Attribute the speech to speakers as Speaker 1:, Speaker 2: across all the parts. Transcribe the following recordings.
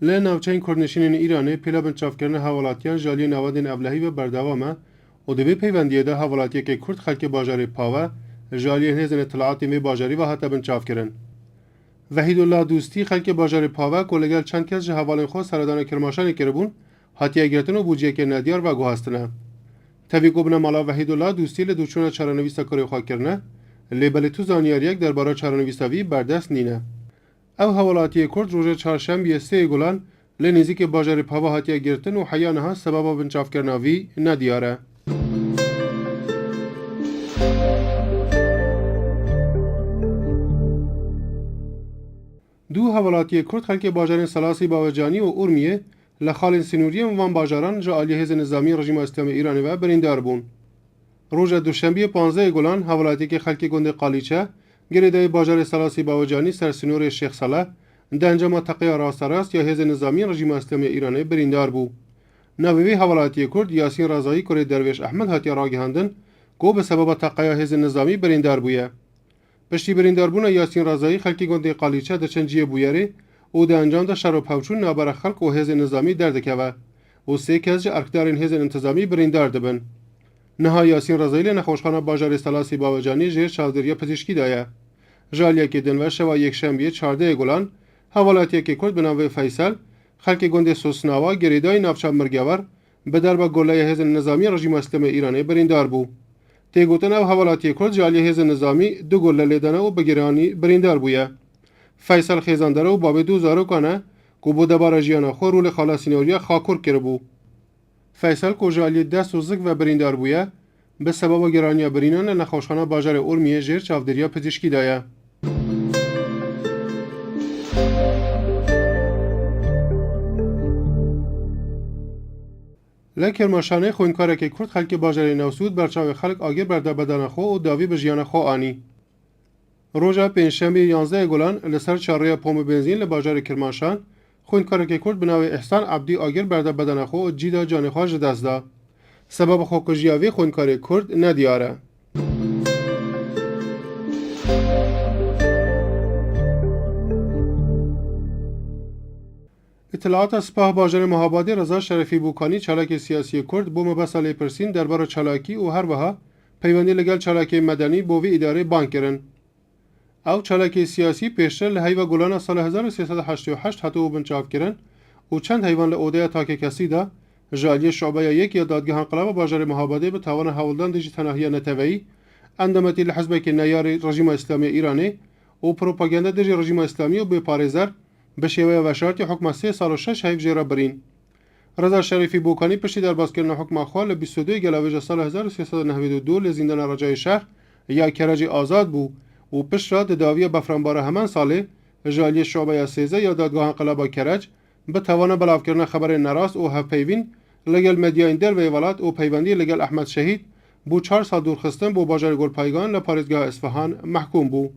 Speaker 1: لی ناوچین کردنشینین ایرانی پیلا بنچافکرن حوالاتیان جالی نوادین ابلهی و بردوامه و دوی پیوندیه ده حوالاتیه که کرد خلک باجاری پاوه جالی هنزن اطلاعاتی می باجاری و حتی بنچافکرن. وحید الله دوستی خلک باجاری پاوه کلگل چند کس جه حوالین خود سردان کرماشانی کربون حتی اگرتن و بودجه که ندیار و گوهستنه. تاوی گبن مالا وحید الله دوستی لدوچون چرانویستا کاری خواه کرنه لیبل تو زانیاریک درباره چرانویستاوی بردست نینه. او حوالاتی کرد روز چهارشنبه 3 گلان لنزیک باجار پاوا هاتیه گرتن و حیانها سبب بنچاف کرناوی ندیاره. دو حوالاتی کرد خلک باجارین سلاسی باوجانی و ارمیه لخال سنوری وان باجاران جا علی حزب نظامی رژیم اسلامی ایرانی و بریندار بون. روز دوشنبه 15 گلان حوالاتی که خلک گنده قالیچه گریده باجار سلاسی باوجانی سر سنور شیخ صالح در انجام تقیه راست یا حزب نظامی رژیم اسلامی ایرانی بریندار بو. نووی حوالاتی کرد یاسین رضایی کره درویش احمد هاتی راگهاندن گو به سبب تقیه حزب نظامی بریندار بویه. پشتی بریندار بون یاسین رضایی خلکی گنده قالیچه در چنجیه بویری او در انجام ده شر و پوچون نابر خلق و حزب نظامی درد که و سه کس ارکدارین حزب انتظامی بریندار دبن. نها یاسین رضایی نخوشخانه باجار سلاسی باوجانی جیر چاودری پزشکی دایه. جالیه که دنور شوا یک شنبه 14 گلان حوالاتی که کرد به نام فیصل خلک گنده سوسناوا گریدای نافچه مرگاور به درب گله حزب نظامی رژیم اسلامی ایرانی بریندار بو. تیگوتن او حوالاتی کرد جالی حزب نظامی دو گله لیدنه و بگیرانی بریندار بویه. فیصل خیزاندره و باب 2000 کنه که بوده بار جیانا خور رول خالاسینوریا خاکور کرده بو. فیصل که جالی دست و زگ و بریندار بویه به سبب گرانی برینان نخوشخانه باجار ارمیه جیر چاودریا پزشکی دایه. لکرماشانه خوینکاره که کرد خلک باجار نوسود برچاو خلک آگر برده بدن خو و داوی به جیان خو آنی. روژا پنجشنبه 11 گلان لسر چاره پوم بنزین لباجار کرماشان خوینکاره که کرد بناو احسان عبدی آگر برده بدن خو و جیدا جان خواج دست دا. سبب خوکجیاوی خوینکاره کرد ندیاره. اطلاعات سپاه باجر مهابادی رضا شرفی بوکانی چالاک سیاسی کرد بو مبساله پرسین درباره چالاکی و هر وها پیوندی لگل چالاکی مدنی بوی اداره بانک کرن. او چالاکی سیاسی پیشتر لحیوه گلان سال 1388 حتی بنچاف کرن و چند حیوان لعوده تاک کسی دا جالی شعبه یک یا دادگاه انقلاب باجر مهابادی به توان حولدان دیجی تناهی نتوی اندامتی لحزبه که نیار رژیم اسلامی ایرانی و پروپاگاندا دیجی رژیم اسلامی و به پارزر به شیوه و شرط حکم 3 سال و 6 حیف جیرا برین. رضا شریفی بوکانی پشتی در باز کردن حکم خال 22 گلاویج سال 1392 لزیندان رجای شهر یا کرج آزاد بو و پشت را داوی بفرانبار همان ساله جالی شعبه 13 یا دادگاه انقلاب کرج به توان بلاف کردن خبر نراست و هفپیوین لگل مدیا در و ولات و پیوندی لگل احمد شهید بو 4 سال دورخستن بو باجر گلپایگان لپارزگاه اصفهان محکوم بو.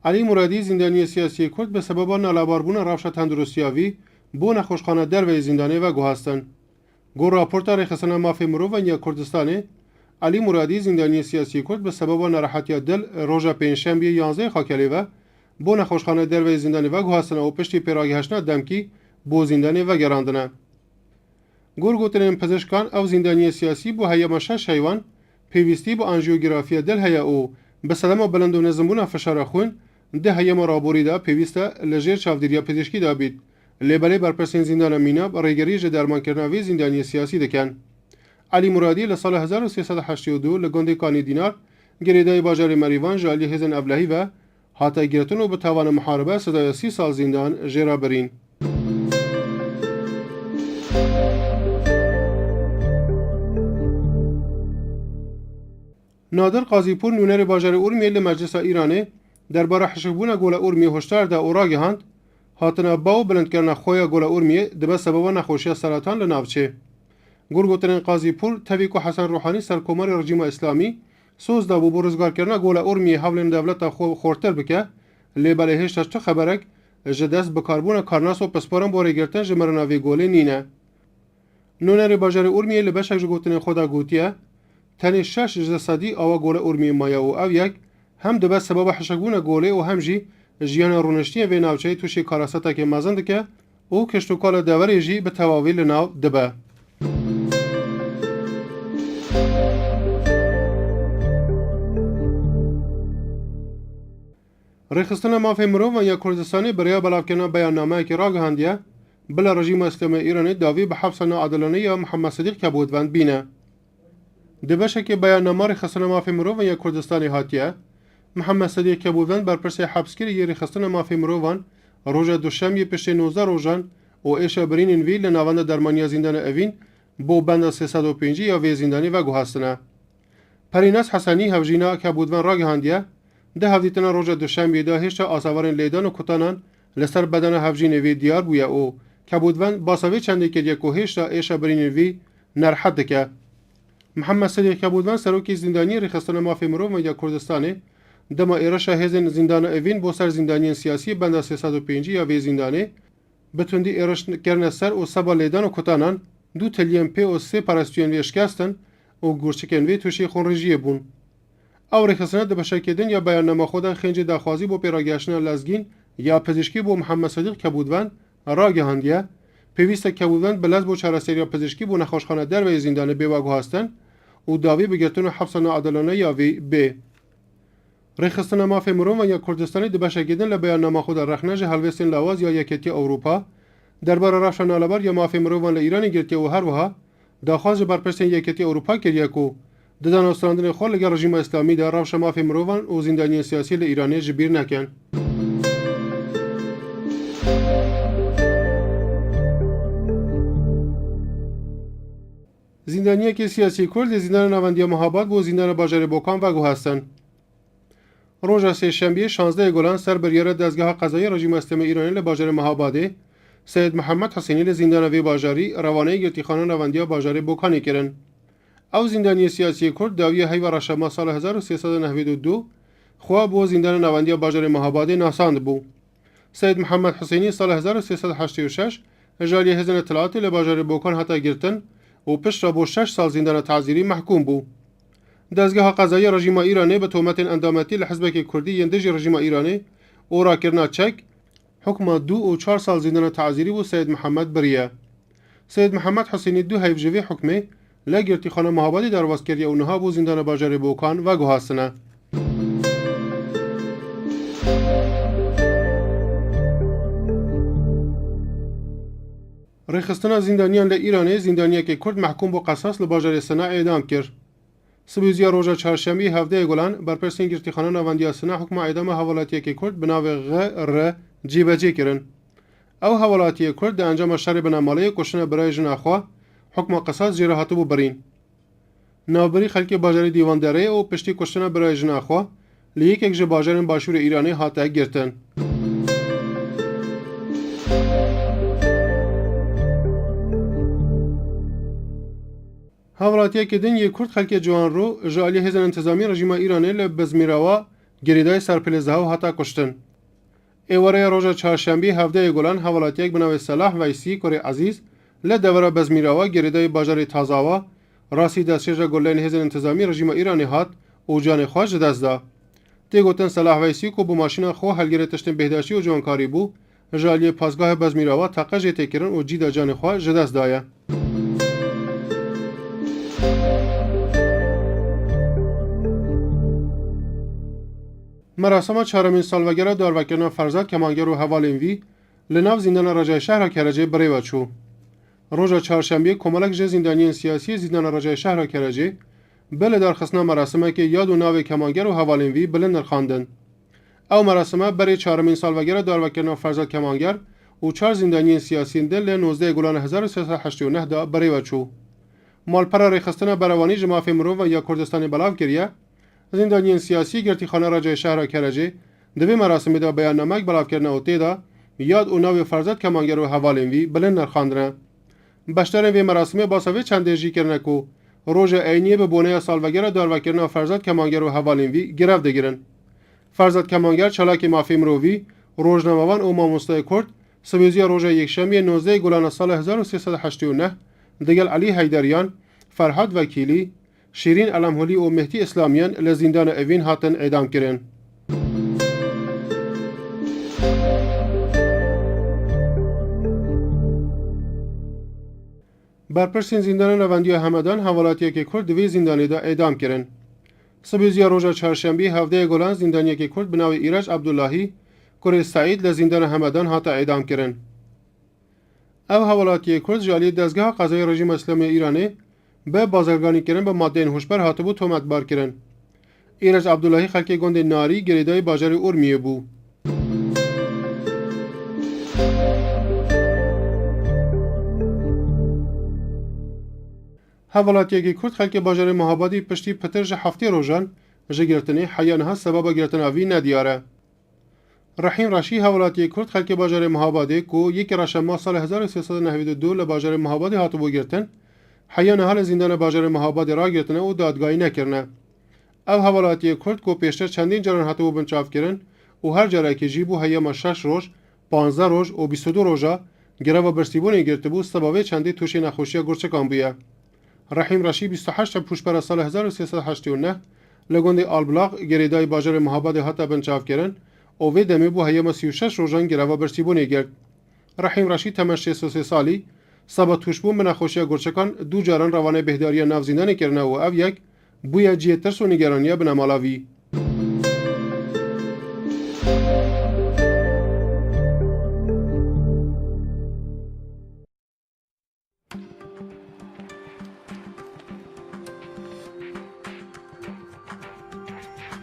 Speaker 1: علی مرادی زندانی سیاسی کرد به سبب نالاباربون رفش تندرستیاوی بو نخوشخانه در و زندانی و گوهستن. گو راپورت رخصانه مافی مرو و نیا کردستانه علی مرادی زندانی سیاسی کرد به سبب ناراحتی دل روژا پنجشنبه 11 خاکلی و بو نخوشخانه در و زندانی و گوهستن و پشتی پیراگی هشنا دمکی بو زندانی و گراندنه. گور گوتنین پزشکان او زندانی سیاسی بو هیا مشش حیوان پیوستی بو انژیوگرافی دل هیا او به سلام بلند و نظمبون فشار خون ده هیا مرابوری دا پیوسته لجیر چاودریا پزشکی دا بید. لیبلی برپرسین زندان مینا ریگری جه درمان کرناوی زندانی سیاسی دکن. علی مرادی لسال 1382 لگنده کانی دینار گریدای باجار مریوان جالی حزن ابلهی و حتی گرتن و به توان محاربه صدای 30 سال زندان جیرا برین. نادر قاضیپور نونر باجار ارمیه لمجلس ایرانی درباره حشبون گل ارمیه هشدار ده اوراگه هند هاتنا باو بلند کردن خویا گل ارمیه دبه سبب نخوشی سرطان لناوچه. گرگوترین قاضیپور تویکو حسن روحانی سرکومر رژیم اسلامی سوز دا بو روزگار کردن گل ارمیه حولن دولت خورتر بکه لیبله هشتش تو خبرک جدست بکاربون کارناس و پسپارن بوری گرتن جمرناوی گوله نینه. نونر باجار ارمیه لبشک جگوترین خدا گوتیه تنی 6 جسدی آوا گوله ارمی مایا و او یک هم دبه سبب حشکبون گوله و هم جی جیان رونشتی و ناوچه توشی کاراستا که مزند که او کشتوکال دوری جی به تواویل ناو دبه. رخصتن مافی مرو و یا کردستانی برای بلافکنه بیاننامه که را گهاندیه بلا رژیم اسلامی ایرانی داوی به حبس ناعادلانه یا محمد صدیق کبودوند بینه. دبشه که بیاننامه رخصتن مافی مرو و یا کردستانی هاتیه محمد صدیق کبودوند بر پرس حبسگیری یه رخصتن مافی مروان روژه دوشنبه پشت 19 روزان و ایش برین وی لناوند درمانی زندان اوین بو بند 305 یا وی زندانی و گوهستنه. پریناس حسنی هفجینا کبودوان را گهاندیه ده هفدیتنا روژه دوشنبه ده هشتا آساورین لیدان و کتانان لسر بدن هفجین وی دیار بویا او کبودوان باساوی چنده که دیکو هشتا ایش برین وی نرحد که محمد صدیق کبودوان سروکی زندانی رخصتن مافی مرو و یا کردستانه دما ایرش هزن زندان اوین بو سر زندانی سیاسی بند 305 یا وی زندانی بتوندی ایرش کرن سر و سبا لیدان و کتانان دو تلیم پی و سه پرستوین وی اشکستن و گورچکن وی توشی خون رژیه بون. او رخصتنه ده بشکدن یا بیاننامه خود خنج دخوازی بو پیراگشتن لزگین یا پزشکی بو محمد صدیق کبودوان را گهاندیه پیوست کبودوان بلز بو چارەسەری یا پزشکی بو نخوشخانه در و زندان بیواگو هستن و داوی بگرتن حبس ناعادلانه یا وی ب. رخصتن مافی مرو و یا کردستانی ده بشکدن لبیاننامه خود رخنج هلوستین لاواز یا یکیتی اروپا درباره رفشن نالبر یا مافی مرو و ایران گرتی و هر وها داخواز بر پرسین یکیتی اروپا کریه کو ددان استراندن خود لگر رژیم اسلامی در رفش مافی مروان و زندانی سیاسی ایرانی جبیر نکن. زندانی که سیاسی کرد زندان نواندی مهاباد و زندان باجر بوکان و گو هستند. روز سه شنبه 16 گلان سر بریار دستگاه قضایی رژیم اسلامی ایرانی لباجر مهاباده سید محمد حسینی لزندان وی باجری روانه گرتیخانه نواندی باجر بوکانی کردند. او زندانی سیاسی کرد داوی هی و رشما سال 1392 خواه بو زندان نواندی باجر مهاباده ناساند بو. سید محمد حسینی سال 1386 اجالی هزن اطلاعاتی لباجر بوکان حتی گرتن و پشت را بو 6 سال زندان تعزیری محکوم بو. دستگاه قضایی رژیم ایرانی به تهمت اندامتی لحزب کردی یندج رژیم ایرانی او را کرنا چک حکم 2 و 4 سال زندان تعزیری بو سید محمد بریه. سید محمد حسینی دو هیفجوی حکمه لگرتی خانه مهابادی در واسکری اونها بو زندان باجر بوکان و گوهستنه. رخصتن زندانیان لایرانی زندانی که کرد محکوم با قصاص لباجر سنا اعدام کرد. سبوزیا روز چهارشنبه 17 گلان بر پرسین گرتی خانه نواندی سنا حکم اعدام حوالاتی که کرد بناو غ جیبجی کردن. او حوالاتی کرد در انجام شر بناماله کشتن برای جناخوا حکم قصاص جیره هاتو بو برین. نوبری خلک باجر دیوان دره و پشتی کشتن برای جناخوا لیک یک باجرین باشور ایرانی هاته گرتن. حوالاتی که دن یک کرد خلک جوان رو جالی هزن انتظامی رژیم ایرانی لبزمیروا گریدای سرپلزه و هاته کشتن. ایواره روز چهارشنبه 17 گلان حوالاتی یک بناو صلاح ویسی کره عزیز لدوره بزمیروا گریدای باجر تازاوا راسی دستشج گلین هزن انتظامی رژیم ایرانی هات او جان خواج دست دا. تی گوتن صلاح ویسی کو بو ماشین خو هلگیر تشتن بهداشتی و جوانکاری بو جالی پاسگاه بزمیروا تاقج تکرن و جیدا جان خواج دست دایه. مراسم چهارمین سالگرد داروکردن فرزاد کمانگر و حوالین وی لناو زندان رجای شهر کرجه بری وچو. روز چهارشنبه کمالک زندانی سیاسی زندان رجای شهر کرجه بله در خصنا مراسمه که یاد و ناو کمانگر و حوالین وی بلند نرخاندن. او مراسمه برای چهارمین سالگرد داروکردن فرزاد کمانگر و 4 زندانی سیاسی دل 19 گلان 1389 دا بری وچو. مالپر رخصتن بروانی جماعت مرو و یا کردستان بلاو کریه زندانیان سیاسی گرتی خانه رجای شهر کرجه دوی مراسمی دا بیاننامه بلاو کردن و تیدا یاد او ناو فرزاد کمانگر و حوالین وی بلند نرخاندن. بشترین وی مراسمی باساوی چند جی کرنه کو روز عینی به بونه سالگرد داروکردن فرزاد کمانگر و حوالین وی گرفت گیرن. فرزاد کمانگر چلاک مافی مروی روزنامه‌وان و ماموستای کرد سبزی روز یکشنبه 19 گلان سال 1389 دگل علی حیدریان، فرهاد وکیلی، شیرین علمهولی و مهدی اسلامیان لزیندان اوین هاتن اعدام کرن. برپرسین زندان نواندی همدان حوالاتی که کرد دوی زندانی دا اعدام کرن. سبزیا روزا چهارشنبه هفته گلان زندانی که کرد بناو ایرج عبداللهی کره سعید لزیندان همدان هاتا اعدام کرن. او حوالاتی کرد جالی دستگاه قضایی رژیم اسلامی ایرانی به بازرگانی کردن به ماده هوشبر هاتبو تهمت بار کردن. ایرج عبداللهی خلک گوند ناری گریدای باجر اورمیه بو. حوالاتی که کرد خلک باجر مهابادی پشتی پترج هفته روزان جگرتنی حیانها سبب گرتناوی ندیاره. رحیم راشی حوالاتی کرد خلک باجر مهابادی کو یک رشما سال 1392 لباجر مهابادی هاتبو گرتن حیانه حال زندان باجر مهابادی را گرتنه و دادگاهی نکرنه. او حوالاتی کرد کو پیشتر چندین جران هاتبو بنچاف کرن و هر جره که جیبو حیاما 6 روز 15 روز و 22 روزا گروا برسیبونی گرته بو سبب چندی توشی نخوشی گرچکان بویه. رحیم راشی 28 پوشبر سال 1389 لگوند آلبلاغ گریدای باجر مهابادی هاتا بنچاف کرن و وی دمی بو حیاما 36 روزان گروا برسیبونی گرد. رحیم راشی تمام 63 سالی سبا توشبون به نخوشی گرچکان دو جاران روانه بهداری ناو زندانی کرنه و او یک بویا جیه ترس و نگرانیه به نمالاوی.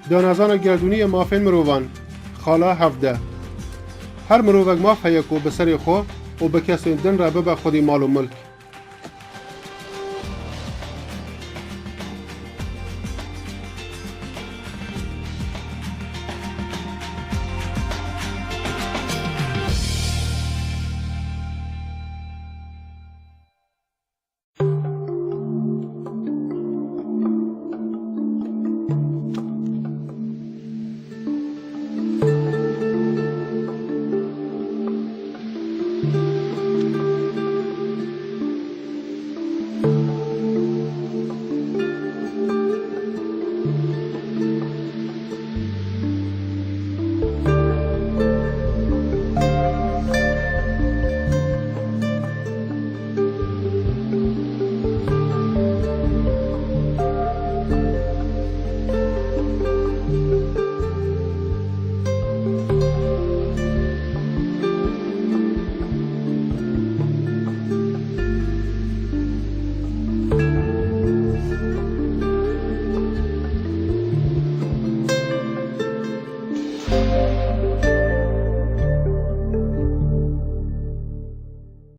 Speaker 1: دانازان گردونی مافین مروان خالا هفته هر مروک ماف هیکو به سر خو و به کسی دن را به خودی مال و ملک.